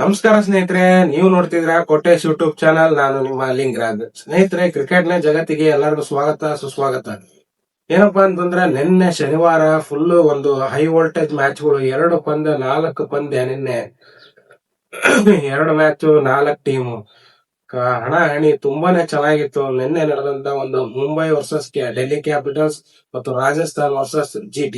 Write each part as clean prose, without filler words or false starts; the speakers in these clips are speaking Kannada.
ನಮಸ್ಕಾರ ಸ್ನೇಹಿತರೆ, ನೀವು ನೋಡ್ತಿದ್ರ ಕೋಟೇಶ್ ಯೂಟ್ಯೂಬ್ ಚಾನಲ್. ನಾನು ನಿಮ್ಮ ಲಿಂಗರಾಜ್. ಸ್ನೇಹಿತರೆ, ಕ್ರಿಕೆಟ್ ನ ಜಗತ್ತಿಗೆ ಎಲ್ಲರಿಗೂ ಸ್ವಾಗತ ಸುಸ್ವಾಗತ. ಏನಪ್ಪಾ ಅಂತಂದ್ರೆ, ನಿನ್ನೆ ಶನಿವಾರ ಫುಲ್ ಒಂದು ಹೈ ವೋಲ್ಟೇಜ್ ಮ್ಯಾಚ್ಗಳು, 2 ಪಂದ್ಯ 4 ಪಂದ್ಯ. ನಿನ್ನೆ 2 ಮ್ಯಾಚ್ 4 ಟೀಮು ಹಣ ಹಣಿ ತುಂಬಾನೇ ಚೆನ್ನಾಗಿತ್ತು. ನಿನ್ನೆ ನಡೆದಂತ ಒಂದು ಮುಂಬೈ ವರ್ಸಸ್ ಡೆಲ್ಲಿ ಕ್ಯಾಪಿಟಲ್ಸ್ ಮತ್ತು ರಾಜಸ್ಥಾನ್ ವರ್ಸಸ್ GT.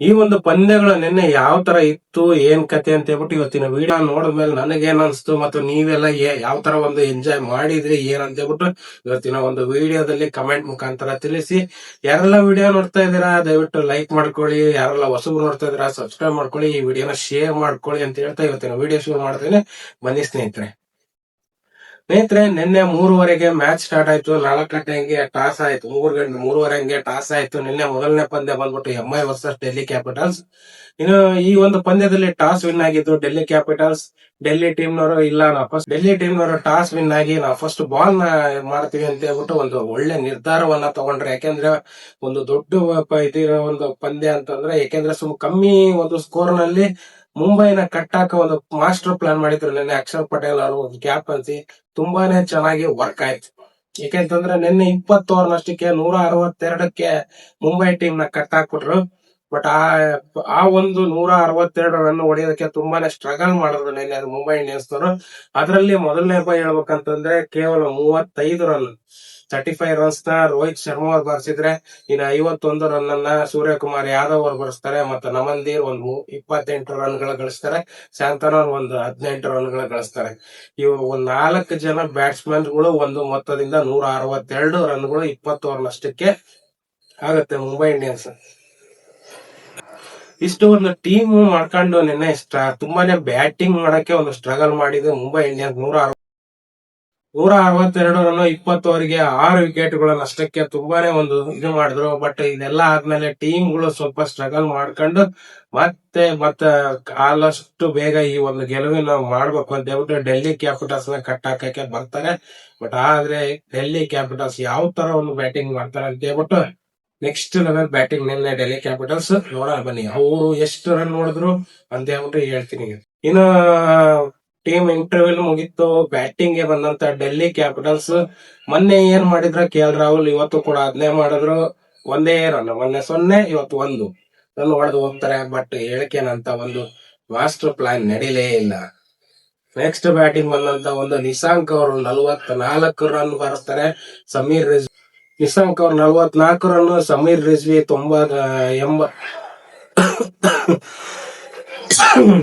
ಈ ಒಂದು ಪಂದ್ಯಗಳು ನಿನ್ನೆ ಯಾವ ತರ ಇತ್ತು, ಏನ್ ಕತೆ ಅಂತ ಹೇಳ್ಬಿಟ್ಟು ಇವತ್ತಿನ ವಿಡಿಯೋ ನೋಡಿದ್ಮೇಲೆ ನನಗೇನ್ ಅನ್ಸ್ತು ಮತ್ತು ನೀವೆಲ್ಲ ಯಾವ ತರ ಒಂದು ಎಂಜಾಯ್ ಮಾಡಿದ್ರಿ ಏನಂತ ಹೇಳ್ಬಿಟ್ಟು ಇವತ್ತಿನ ಒಂದು ವಿಡಿಯೋದಲ್ಲಿ ಕಮೆಂಟ್ ಮುಖಾಂತರ ತಿಳಿಸಿ. ಯಾರೆಲ್ಲ ವಿಡಿಯೋ ನೋಡ್ತಾ ಇದ್ದೀರಾ ದಯವಿಟ್ಟು ಲೈಕ್ ಮಾಡ್ಕೊಳ್ಳಿ, ಯಾರೆಲ್ಲ ಹೊಸಬರು ನೋಡ್ತಾ ಇದ್ದೀರಾ ಸಬ್ಸ್ಕ್ರೈಬ್ ಮಾಡ್ಕೊಳ್ಳಿ, ಈ ವಿಡಿಯೋನ ಶೇರ್ ಮಾಡ್ಕೊಳ್ಳಿ ಅಂತ ಹೇಳ್ತಾ ಇವತ್ತಿನ ವಿಡಿಯೋ ಶುರು ಮಾಡ್ತೇನೆ. ಬನ್ನಿ ಸ್ನೇಹಿತರೆ. ನಿನ್ನೆ 3:30ಗೆ ಮ್ಯಾಚ್ ಸ್ಟಾರ್ಟ್ ಆಯ್ತು. 4 ಗಂಟೆಗೆ ಟಾಸ್ ಆಯ್ತು. 3:30 ಟಾಸ್ ಆಯ್ತು. ನಿನ್ನೆ ಮೊದಲನೇ ಪಂದ್ಯ ಬಂದ್ಬಿಟ್ಟು MI ವರ್ಸಸ್ ಡೆಲ್ಲಿ ಕ್ಯಾಪಿಟಲ್ಸ್. ಇನ್ನು ಈ ಒಂದು ಪಂದ್ಯದಲ್ಲಿ ಟಾಸ್ ವಿನ್ ಆಗಿದ್ದು ಡೆಲ್ಲಿ ಕ್ಯಾಪಿಟಲ್ಸ್. ಡೆಲ್ಲಿ ಟೀಮ್ನವರು ಇಲ್ಲ, ಡೆಲ್ಲಿ ಟೀಮ್ನವರು ಟಾಸ್ ವಿನ್ ಆಗಿ ನಾವು ಫಸ್ಟ್ ಬಾಲ್ ಮಾಡ್ತೀವಿ ಅಂತ ಹೇಳ್ಬಿಟ್ಟು ಒಂದು ಒಳ್ಳೆ ನಿರ್ಧಾರವನ್ನ ತಗೊಂಡ್ರೆ. ಯಾಕೆಂದ್ರೆ ಒಂದು ದೊಡ್ಡ ಇದಿರೋ ಒಂದು ಪಂದ್ಯ ಅಂತಂದ್ರೆ, ಯಾಕೆಂದ್ರೆ ಕಮ್ಮಿ ಒಂದು ಸ್ಕೋರ್ ನಲ್ಲಿ ಮುಂಬೈನ ಕಟ್ಟಾಕ ಒಂದು ಮಾಸ್ಟರ್ ಪ್ಲಾನ್ ಮಾಡಿದ್ರು. ನಿನ್ನೆ ಅಕ್ಷರ್ ಪಟೇಲ್ ಅವರು ಒಂದು ಕ್ಯಾಪ್ಟನ್ಸಿ ತುಂಬಾನೇ ಚೆನ್ನಾಗಿ ವರ್ಕ್ ಆಯ್ತು. ಯಾಕೆಂತಂದ್ರೆ ನಿನ್ನೆ 20 ಓವರ್ನಷ್ಟಕ್ಕೆ 162ಕ್ಕೆ ಮುಂಬೈ ಟೀಮ್ ನ ಕಟ್ಟಾಕ್ಬಿಟ್ರು. ಬಟ್ ಆ ಒಂದು 162 ರನ್ ಹೊಡೆಯೋದಕ್ಕೆ ತುಂಬಾನೇ ಸ್ಟ್ರಗಲ್ ಮಾಡಿದ್ರು ನಿನ್ನೆ ಮುಂಬೈ ಇಂಡಿಯನ್ಸ್ ನವರು. ಅದರಲ್ಲಿ ಮೊದಲನೇ ಹೇಳ್ಬೇಕಂತಂದ್ರೆ ಕೇವಲ 35 ರನ್ 35 ರನ್ಸ್ ನ ರೋಹಿತ್ ಶರ್ಮಾ ಅವ್ರು ಬರ್ಸಿದ್ರೆ, ಇನ್ನು 51 ರನ್ ಅನ್ನ ಸೂರ್ಯಕುಮಾರ್ ಯಾದವ್ ಅವರು ಬರ್ಸ್ತಾರೆ. ಮತ್ತೆ ನಮನ್ದೀರ್ ಒಂದು 28 ರನ್ ಗಳ ಗಳಿಸ್ತಾರೆ. ಶಾಂತನೂರ್ ಒಂದು 18 ರನ್ ಗಳ ಗಳಿಸ್ತಾರೆ. ಇವರು ಒಂದು 4 ಜನ ಬ್ಯಾಟ್ಸ್ಮನ್ ಗಳು ಒಂದು ಮೊತ್ತದಿಂದ 162 ರನ್ಗಳು 20 ಓವರ್ ನಷ್ಟಕ್ಕೆ ಆಗುತ್ತೆ ಮುಂಬೈ ಇಂಡಿಯನ್ಸ್. ಇಷ್ಟು ಒಂದು ಟೀಮ್ ಮಾಡ್ಕೊಂಡು ನಿನ್ನೆ ತುಂಬಾನೇ ಬ್ಯಾಟಿಂಗ್ ಮಾಡಕ್ಕೆ ಒಂದು ಸ್ಟ್ರಗಲ್ ಮಾಡಿದೆ ಮುಂಬೈ ಇಂಡಿಯನ್ಸ್. 162 ರನ್ 20 ಓವರ್ಗೆ 6 ವಿಕೆಟ್ಗಳ ನಷ್ಟಕ್ಕೆ ತುಂಬಾನೇ ಒಂದು ಇದು ಮಾಡಿದ್ರು. ಬಟ್ ಇದೆಲ್ಲ ಆದ್ಮೇಲೆ ಟೀಮ್ಗಳು ಸ್ವಲ್ಪ ಸ್ಟ್ರಗಲ್ ಮಾಡ್ಕೊಂಡು ಮತ್ತೆ ಆದಷ್ಟು ಬೇಗ ಈ ಒಂದು ಗೆಲುವಿನ ಮಾಡ್ಬೇಕು ಅಂತ ಹೇಳ್ಬಿಟ್ಟು ಡೆಲ್ಲಿ ಕ್ಯಾಪಿಟಲ್ಸ್ ನ ಕಟ್ಟಾಕಕ್ಕೆ ಬರ್ತಾರೆ. ಬಟ್ ಆದ್ರೆ ಡೆಲ್ಲಿ ಕ್ಯಾಪಿಟಲ್ಸ್ ಯಾವ ತರ ಒಂದು ಬ್ಯಾಟಿಂಗ್ ಮಾಡ್ತಾರೆ ಅಂತ ಹೇಳ್ಬಿಟ್ಟು ನೆಕ್ಸ್ಟ್ ಲೆವೆಲ್ ಬ್ಯಾಟಿಂಗ್ ನಿನ್ನೆ ಡೆಲ್ಲಿ ಕ್ಯಾಪಿಟಲ್ಸ್ ನೋಡೋಣ ಬನ್ನಿ. ಅವರು ಎಷ್ಟು ರನ್ ನೋಡಿದ್ರು ಅಂತ ಹೇಳ್ಬಿಟ್ಟು ಹೇಳ್ತೀನಿ. ಇನ್ನು ಟೀಮ್ ಇಂಟರ್ವ್ಯೂ ಮುಗಿತ್ತು. ಬ್ಯಾಟಿಂಗ್ ಗೆ ಬಂದಂತ ಡೆಲ್ಲಿ ಕ್ಯಾಪಿಟಲ್ಸ್ ಮೊನ್ನೆ ಏನ್ ಮಾಡಿದ್ರ KL ರಾಹುಲ್ ಇವತ್ತು ಕೂಡ ಅದನ್ನೇ ಮಾಡಿದ್ರು. ಒಂದೇ ರನ್, ಮೊನ್ನೆ 0, ಇವತ್ತು 1 ರನ್ ಹೊಡೆದು ಹೋಗ್ತಾರೆ. ಬಟ್ ಹೇಳಿಕೆನಂತ ಒಂದು ಮಾಸ್ಟರ್ ಪ್ಲಾನ್ ನಡೀಲೇ ಇಲ್ಲ. ನೆಕ್ಸ್ಟ್ ಬ್ಯಾಟಿಂಗ್ ಬಂದಂತ ಒಂದು ನಿಶಾಂಕ್ ಅವರು 44 ರನ್ ಬಾರಿಸ್ತಾರೆ. ನಿಶಾಂಕ್ ಅವ್ರು 44 ರನ್, ಸಮೀರ್ ರಿಜ್ವಿ 80.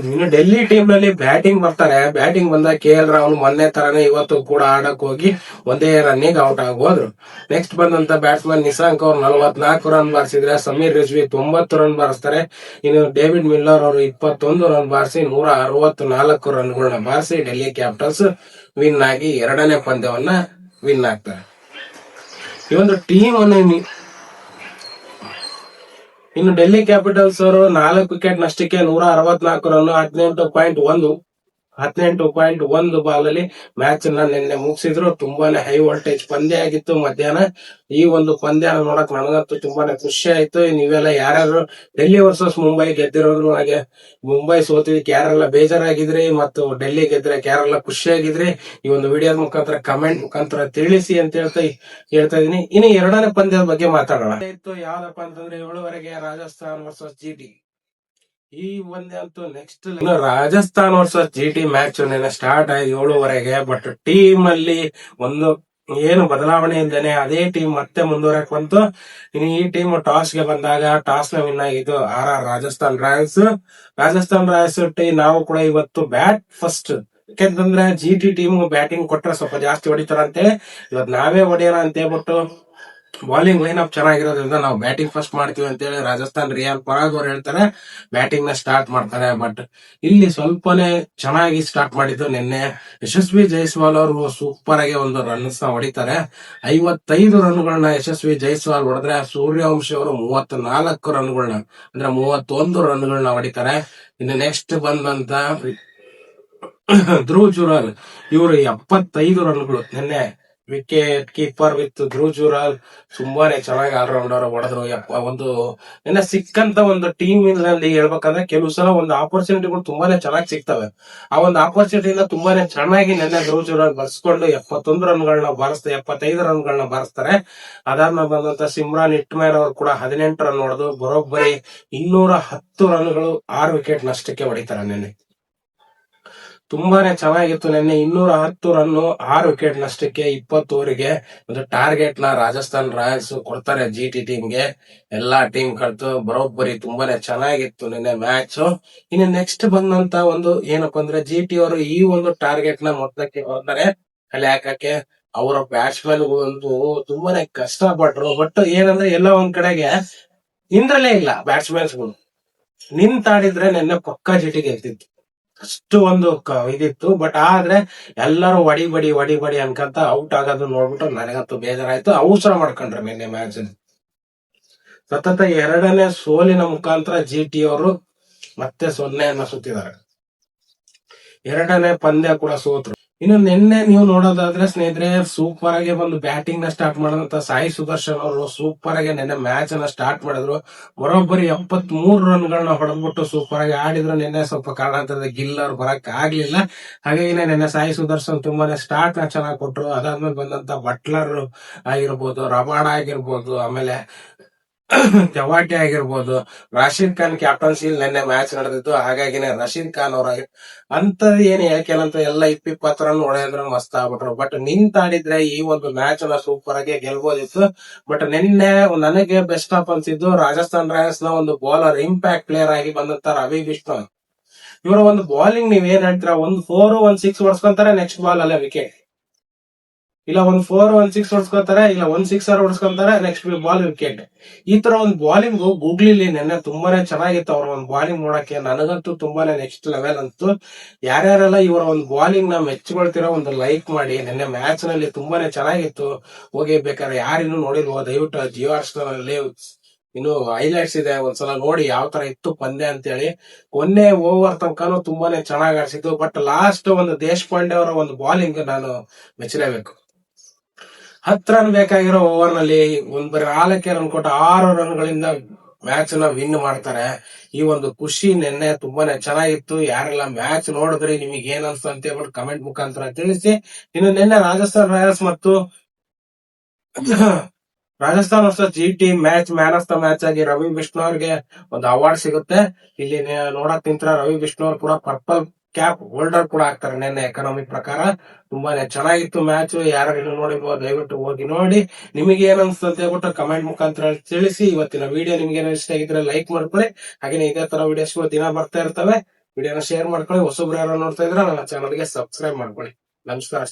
ಇನ್ನು ಡೆಲ್ಲಿ ಟೀಮ್ ನಲ್ಲಿ ಬ್ಯಾಟಿಂಗ್ ಬರ್ತಾರೆ. ಬ್ಯಾಟಿಂಗ್ ಬಂದಾಗ KL ರಾಹುಲ್ ಮೊನ್ನೆ ತರನೇ ಇವತ್ತು ಕೂಡ ಆಡಕ್ ಹೋಗಿ ಒಂದೇ ರನ್ನಿಗೆ ಔಟ್ ಆಗೋದ್ರು. ನೆಕ್ಸ್ಟ್ ಬಂದಂತ ಬ್ಯಾಟ್ಸ್ಮನ್ ನಿಶಾಂಕ್ ಅವ್ರು 44 ರನ್ ಬಾರಿಸಿದ್ರೆ, ಸಮೀರ್ ರಿಜ್ವಿ 90 ರನ್ ಬಾರಿಸ್ತಾರೆ. ಇನ್ನು ಡೇವಿಡ್ ಮಿಲ್ಲರ್ ಅವರು 21 ರನ್ ಬಾರಿಸಿ 164 ರನ್ಗಳನ್ನ ಬಾರಿಸಿ ಡೆಲ್ಲಿ ಕ್ಯಾಪಿಟಲ್ಸ್ ವಿನ್ ಆಗಿ 2ನೇ ಪಂದ್ಯವನ್ನ ವಿನ್ ಆಗ್ತಾರೆ. ಈ ಒಂದು ಟೀಮ್ ಅನ್ನು ಇನ್ನು ಡೆಲ್ಲಿ ಕ್ಯಾಪಿಟಲ್ಸ್ ಅವರು 4 ವಿಕೆಟ್ ನಷ್ಟಕ್ಕೆ 164 ರನ್ 18.1 ಬಾಲ್ ಅಲ್ಲಿ ಮ್ಯಾಚ್ ಅನ್ನ ನಿನ್ನೆ ಮುಗಿಸಿದ್ರು. ತುಂಬಾನೇ ಹೈ ವೋಲ್ಟೇಜ್ ಪಂದ್ಯ ಆಗಿತ್ತು ಮಧ್ಯಾಹ್ನ. ಈ ಒಂದು ಪಂದ್ಯ ನೋಡಕ್ ನನಗಂತೂ ತುಂಬಾನೇ ಖುಷಿ ಆಯ್ತು. ನೀವೆಲ್ಲ ಯಾರ್ಯಾರು ಡೆಲ್ಲಿ ವರ್ಸಸ್ ಮುಂಬೈ ಗೆದ್ದಿರೋದ್ರು, ಹಾಗೆ ಮುಂಬೈ ಸೋತಿದಕ್ಕೆ ಯಾರೆಲ್ಲ ಬೇಜಾರಾಗಿದ್ರಿ ಮತ್ತು ಡೆಲ್ಲಿ ಗೆದ್ರೆ ಯಾರೆಲ್ಲ ಖುಷಿಯಾಗಿದ್ರಿ, ಈ ಒಂದು ವಿಡಿಯೋದ ಮುಖಾಂತರ ಕಮೆಂಟ್ ಮುಖಾಂತರ ತಿಳಿಸಿ ಅಂತ ಹೇಳ್ತಾ ಇದೀನಿ. ಇನ್ನು 2ನೇ ಪಂದ್ಯದ ಬಗ್ಗೆ ಮಾತಾಡೋಣ. ಯಾವ್ದಪ್ಪ ಅಂತಂದ್ರೆ 7:30ಗೆ ರಾಜಸ್ಥಾನ್ ವರ್ಸಸ್ GT. ಈ ಪಂದ್ಯ ಅಂತೂ next Rajasthan versus GT match start ಆಯ್ತು 7:30ಗೆ. ಬಟ್ ಟೀಮ್ ಅಲ್ಲಿ ಒಂದು ಏನು ಬದಲಾವಣೆ ಇಲ್ದೇನೆ ಅದೇ ಟೀಮ್ ಮತ್ತೆ ಮುಂದುವರಕ್ ಬಂತು. ಇನ್ನು ಈ ಟೀಮ್ ಟಾಸ್ ಗೆ ಬಂದಾಗ ಟಾಸ್ ನ ವಿನ್ ಆಗಿದ್ದು ರಾಜಸ್ಥಾನ್ ರಾಯಲ್ಸ್ ಟೀಮ್. ನಾವು ಕೂಡ ಇವತ್ತು ಬ್ಯಾಟ್ ಫಸ್ಟ್, ಯಾಕೆಂತಂದ್ರೆ GT ಟೀಮ್ ಬ್ಯಾಟಿಂಗ್ ಕೊಟ್ರೆ ಸ್ವಲ್ಪ ಜಾಸ್ತಿ ಹೊಡಿತಾರ ಅಂತೇಳಿ ಇವತ್ತು ನಾವೇ ಹೊಡೆಯೋಣ ಅಂತ ಹೇಳ್ಬಿಟ್ಟು ಬಾಲಿಂಗ್ ಲೈನ್ ಅಪ್ ಚೆನ್ನಾಗಿರೋದ್ರಿಂದ ನಾವು ಬ್ಯಾಟಿಂಗ್ ಫಸ್ಟ್ ಮಾಡ್ತೀವಿ ಅಂತ ಹೇಳಿ ರಾಜಸ್ಥಾನ್ ರಿಯಾನ್ ಪರಾಗ್ ಅವ್ರು ಹೇಳ್ತಾರೆ, ಬ್ಯಾಟಿಂಗ್ ನ ಸ್ಟಾರ್ಟ್ ಮಾಡ್ತಾರೆ. ಬಟ್ ಇಲ್ಲಿ ಸ್ವಲ್ಪನೇ ಚೆನ್ನಾಗಿ ಸ್ಟಾರ್ಟ್ ಮಾಡಿದ್ದು. ನಿನ್ನೆ ಯಶಸ್ವಿ ಜೈಸ್ವಾಲ್ ಅವರು ಸೂಪರ್ ಆಗಿ ಒಂದು ರನ್ಸ್ ನ ಹೊಡಿತಾರೆ. 55 ರನ್ಗಳನ್ನ ಯಶಸ್ವಿ ಜೈಸ್ವಾಲ್ ಹೊಡೆದ್ರೆ, ಸೂರ್ಯವಂಶಿ ಅವರು 34 ರನ್ಗಳನ್ನ ಅಂದ್ರೆ 31 ರನ್ಗಳನ್ನ ಹೊಡಿತಾರೆ. ಇನ್ನು ನೆಕ್ಸ್ಟ್ ಬಂದಂತ ಧ್ರುವ್ ಜುರಾಲ್ ಇವರು 75 ರನ್ಗಳು ನಿನ್ನೆ ವಿಕೆಟ್ ಕೀಪರ್ ವಿತ್ ಧ್ರುವ್ ಜುರಾಲ್ ತುಂಬಾನೇ ಚೆನ್ನಾಗಿ ಆಲ್ರೌಂಡರ್ ಹೊಡೆದ್ರು. ಒಂದು ನಿನ್ನೆ ಸಿಕ್ಕಂತ ಒಂದು ಟೀಮ್ ನಲ್ಲಿ ಹೇಳ್ಬೇಕಂದ್ರೆ ಕೆಲವು ಸಲ ಒಂದು ಆಪರ್ಚುನಿಟಿಗಳು ತುಂಬಾನೇ ಚೆನ್ನಾಗಿ ಸಿಗ್ತವೆ. ಆ ಒಂದು ಆಪರ್ಚುನಿಟಿಯಿಂದ ತುಂಬಾನೇ ಚೆನ್ನಾಗಿ ನಿನ್ನೆ ಧ್ರುವ್ ಜುರಾಲ್ ಬರ್ಸ್ಕೊಂಡು 71 ರನ್ಗಳನ್ನ ಬಾರಿಸ್ತಾರೆ, 75 ರನ್ಗಳನ್ನ ಬಾರಿಸ್ತಾರೆ. ಅದಾದ್ಮೇಲೆ ಬಂದಂತ ಸಿಮ್ರಾನ್ ಇಟ್ಮೇರ್ ಅವರು ಕೂಡ 18 ರನ್ ಹೊಡೆದು ಬರೋಬ್ಬರಿ 210 ರನ್ಗಳು 6 ವಿಕೆಟ್ ನಷ್ಟಕ್ಕೆ ಹೊಡಿತಾರೆ ನಿನ್ನೆ. ತುಂಬಾನೇ ಚೆನ್ನಾಗಿತ್ತು ನಿನ್ನೆ. 210 ರನ್ 6 ವಿಕೆಟ್ ನಷ್ಟಕ್ಕೆ 20 ಓವರಿಗೆ ಒಂದು ಟಾರ್ಗೆಟ್ ನ ರಾಜಸ್ಥಾನ್ ರಾಯಲ್ಸ್ ಕೊಡ್ತಾರೆ GT ಟೀಮ್ಗೆ. ಎಲ್ಲಾ ಟೀಮ್ ಕಳ್ತು ಬರೋಬ್ಬರಿ ತುಂಬಾನೇ ಚೆನ್ನಾಗಿತ್ತು ನಿನ್ನೆ ಮ್ಯಾಚ್. ಇನ್ನು ನೆಕ್ಸ್ಟ್ ಬಂದಂತ ಒಂದು ಏನಪ್ಪಾ ಅಂದ್ರೆ GT ಅವರು ಈ ಒಂದು ಟಾರ್ಗೆಟ್ ನ ಮೊತ್ತಕ್ಕೆ ಹೋದರೆ ಅಲ್ಲಿ ಹಾಕಕ್ಕೆ ಅವರ ಬ್ಯಾಟ್ಸ್ಮನ್ ಒಂದು ತುಂಬಾನೇ ಕಷ್ಟ ಪಟ್ರು. ಬಟ್ ಏನಂದ್ರೆ ಎಲ್ಲ ಒಂದ್ ಕಡೆಗೆ ನಿಂದ್ರಲೇ ಇಲ್ಲ ಬ್ಯಾಟ್ಸ್ಮನ್ಸ್ಗಳು. ನಿಂತಾಡಿದ್ರೆ ನಿನ್ನೆ ಪಕ್ಕಾ GT ಗೆಲ್ತಿತ್ತು, ಅಷ್ಟು ಒಂದು ಇದಿತ್ತು. ಬಟ್ ಆದ್ರೆ ಎಲ್ಲರೂ ಹೊಡಿ ಅನ್ಕಂತ ಔಟ್ ಆಗೋದು ನೋಡ್ಬಿಟ್ಟು ನನಗಂತೂ ಬೇಜಾರಾಯ್ತು. ಅವಸರ ಮಾಡ್ಕೊಂಡ್ರೆ ನಿನ್ನೆ ಮ್ಯಾಚ್ ಸತತ 2ನೇ ಸೋಲಿನ ಮುಖಾಂತರ GT ಅವರು ಮತ್ತೆ 0 ಸುತ್ತಿದ್ದಾರೆ. 2ನೇ ಪಂದ್ಯ ಕೂಡ ಸೋತ್ರು. ಇನ್ನು ನಿನ್ನೆ ನೀವು ನೋಡೋದಾದ್ರೆ ಸ್ನೇಹಿತರೆ, ಸೂಪರ್ ಆಗಿ ಒಂದು ಬ್ಯಾಟಿಂಗ್ ನ ಸ್ಟಾರ್ಟ್ ಮಾಡಿದಂತ ಸಾಯಿ ಸುದರ್ಶನ್ ಅವರು ಸೂಪರ್ ಆಗಿ ನಿನ್ನೆ ಮ್ಯಾಚ್ ಅನ್ನ ಸ್ಟಾರ್ಟ್ ಮಾಡಿದ್ರು. ಬರೋಬ್ಬರಿ 73 ರನ್ಗಳನ್ನ ಹೊಡೆದ್ಬಿಟ್ಟು ಸೂಪರ್ ಆಗಿ ಆಡಿದ್ರು. ನಿನ್ನೆ ಸ್ವಲ್ಪ ಕಾರಣಾಂತರದ ಗಿಲ್ ಅವ್ರು ಬರಕ್ ಆಗ್ಲಿಲ್ಲ. ಹಾಗಾಗಿ ನಿನ್ನೆ ಸಾಯಿ ಸುದರ್ಶನ್ ತುಂಬಾನೇ ಸ್ಟಾರ್ಟ್ ನ ಚೆನ್ನಾಗಿ ಕೊಟ್ರು. ಅದಾದ್ಮೇಲೆ ಬಂದಂತ ಬಟ್ಲರ್ ಆಗಿರ್ಬೋದು, ರಬಾಡ ಆಗಿರ್ಬೋದು, ಆಮೇಲೆ ತೆವಾಟೆ ಆಗಿರ್ಬೋದು, ರಾಶೀದ್ ಖಾನ್ ಕ್ಯಾಪ್ಟನ್ಸಿ ನಿನ್ನೆ ಮ್ಯಾಚ್ ನಡೆದಿತ್ತು. ಹಾಗಾಗಿನೇ ರಶೀದ್ ಖಾನ್ ಅವರ ಅಂತದ್ ಏನ್ ಯಾಕೆನಂತ ಎಲ್ಲ 20 ರನ್ ಹೊಡೆಯೋದ್ರ ಮಸ್ತ್ ಆಗ್ಬಿಟ್ರು. ಬಟ್ ನಿಂತಾಡಿದ್ರೆ ಈ ಒಂದು ಮ್ಯಾಚ್ ಅನ್ನ ಸೂಪರ್ ಆಗಿ ಗೆಲ್ಬೋದಿತ್ತು. ಬಟ್ ನಿನ್ನೆ ನನಗೆ ಬೆಸ್ಟ್ ಆಫ್ ಅನ್ಸಿದ್ದು ರಾಜಸ್ಥಾನ್ ರಾಯಲ್ಸ್ ನ ಒಂದು ಬೌಲರ್, ಇಂಪ್ಯಾಕ್ಟ್ ಪ್ಲೇಯರ್ ಆಗಿ ಬಂದಂತ ರವಿ ಬಿಷ್ಣೋಯ್. ಇವರ ಒಂದು ಬೌಲಿಂಗ್ ನೀವ್ ಏನ್ ಹೇಳ್ತೀರಾ, 1 4 1 6 ಹೊಡ್ಸ್ಕೊಂತಾರೆ, ನೆಕ್ಸ್ಟ್ ಬಾಲ್ ಅಲ್ಲೇ ವಿಕೆಟ್. ಇಲ್ಲ 1 4 1 6 ಹೊಡ್ಸ್ಕೊಂತಾರೆ, ಇಲ್ಲ 1 6 ಹೊಡ್ಸ್ಕೊಂತಾರೆ, ನೆಕ್ಸ್ಟ್ ಬಾಲ್ ವಿಕೆಟ್. ಈ ತರ ಒಂದು ಬಾಲಿಂಗ್ ಗೂಗ್ಲಿಲಿ ನೆನ್ನೆ ತುಂಬಾನೇ ಚೆನ್ನಾಗಿತ್ತು. ಅವ್ರ ಒಂದು ಬಾಲಿಂಗ್ ನೋಡಕ್ಕೆ ನನಗಂತೂ ತುಂಬಾನೇ ನೆಕ್ಸ್ಟ್ ಲೆವೆಲ್ ಅಂತು. ಯಾರ್ಯಾರೆಲ್ಲ ಇವರ ಒಂದು ಬಾಲಿಂಗ್ ನ ಮೆಚ್ಕೊಳ್ತಿರೋ ಒಂದು ಲೈಕ್ ಮಾಡಿ. ನಿನ್ನೆ ಮ್ಯಾಚ್ ನಲ್ಲಿ ತುಂಬಾನೇ ಚೆನ್ನಾಗಿತ್ತು. ಹೋಗಿ ಬೇಕಾದ್ರೆ ಯಾರಿನ್ನೂ ನೋಡಿಲ್ವೋ ದಯವಿಟ್ಟು ಜಿಯೋ ಹಾಟ್‌ಸ್ಟಾರ್ ಅಲ್ಲಿ ಇನ್ನು ಹೈಲೈಟ್ಸ್ ಇದೆ, ಒಂದ್ಸಲ ನೋಡಿ ಯಾವ ತರ ಇತ್ತು ಪಂದ್ಯ ಅಂತೇಳಿ. ಕೊನೆ ಓವರ್ ತನಕನೂ ತುಂಬಾನೇ ಚೆನ್ನಾಗಿ ಆಡ್ಸಿದ್ದು. ಬಟ್ ಲಾಸ್ಟ್ ಒಂದು ದೇಶಪಾಂಡೆ ಅವರ ಒಂದು ಬಾಲಿಂಗ್ ನಾನು ಮೆಚ್ಚಲೇಬೇಕು. 10 ರನ್ ಬೇಕಾಗಿರೋ ಓವರ್ ನಲ್ಲಿ ಬರೀ 4 ರನ್ ಕೊಟ್ಟು 6 ರನ್ಗಳಿಂದ ಮ್ಯಾಚ್ ನ ವಿನ್ ಮಾಡ್ತಾರೆ. ಈ ಒಂದು ಖುಷಿ ನಿನ್ನೆ ತುಂಬಾನೇ ಚೆನ್ನಾಗಿತ್ತು. ಯಾರೆಲ್ಲ ಮ್ಯಾಚ್ ನೋಡಿದ್ರಿ, ನಿಮಗೆ ಏನ್ ಅನ್ಸ್ತು ಅಂತ ಹೇಳ್ಬಿಟ್ಟು ಕಮೆಂಟ್ ಮುಖಾಂತರ ತಿಳಿಸಿ. ಇನ್ನು ನಿನ್ನೆ ರಾಜಸ್ಥಾನ್ ರಾಯಲ್ಸ್ ಮತ್ತು Rajasthan versus GT match man of the match ಆಗಿ ರವಿ ಬಿಷ್ಣೋಯ್ ಅವ್ರಿಗೆ ಒಂದು ಅವಾರ್ಡ್ ಸಿಗುತ್ತೆ. ಇಲ್ಲಿ ನೋಡಕ್ ನಿಂತ್ರ ರವಿ ಬಿಷ್ಣೋಯ್ ಕೂಡ ಪರ್ಪಲ್ ಕ್ಯಾಪ್ ಹೋಲ್ಡರ್ ಕೂಡ ಆಗ್ತಾರೆ ನಿನ್ನೆ ಎಕನಾಮಿಕ್ ಪ್ರಕಾರ. ತುಂಬಾನೇ ಚೆನ್ನಾಗಿತ್ತು ಮ್ಯಾಚ್. ಯಾರು ನೋಡಿರ್ಬೋದು ದಯವಿಟ್ಟು ಹೋಗಿ ನೋಡಿ. ನಿಮಗೆ ಏನ್ ಅನ್ಸುತ್ತೆ ಅಂತ ಹೇಳ್ಬಿಟ್ಟು ಕಮೆಂಟ್ ಮುಖಾಂತರ ತಿಳಿಸಿ. ಇವತ್ತಿನ ವಿಡಿಯೋ ನಿಮ್ಗೆ ಏನೋ ಇಷ್ಟ ಆಗಿದ್ರೆ ಲೈಕ್ ಮಾಡ್ಕೊಳ್ಳಿ. ಹಾಗೆ ಇದೇ ತರ ವಿಡಿಯೋಸ್ ದಿನ ಬರ್ತಾ ಇರ್ತವೆ. ವಿಡಿಯೋನ ಶೇರ್ ಮಾಡ್ಕೊಳ್ಳಿ. ಹೊಸಬ್ರು ಯಾರು ನೋಡ್ತಾ ಇದ್ರೆ ನನ್ನ ಚಾನಲ್ಗೆ ಸಬ್ಸ್ಕ್ರೈಬ್ ಮಾಡ್ಕೊಳ್ಳಿ. ನಮಸ್ಕಾರ.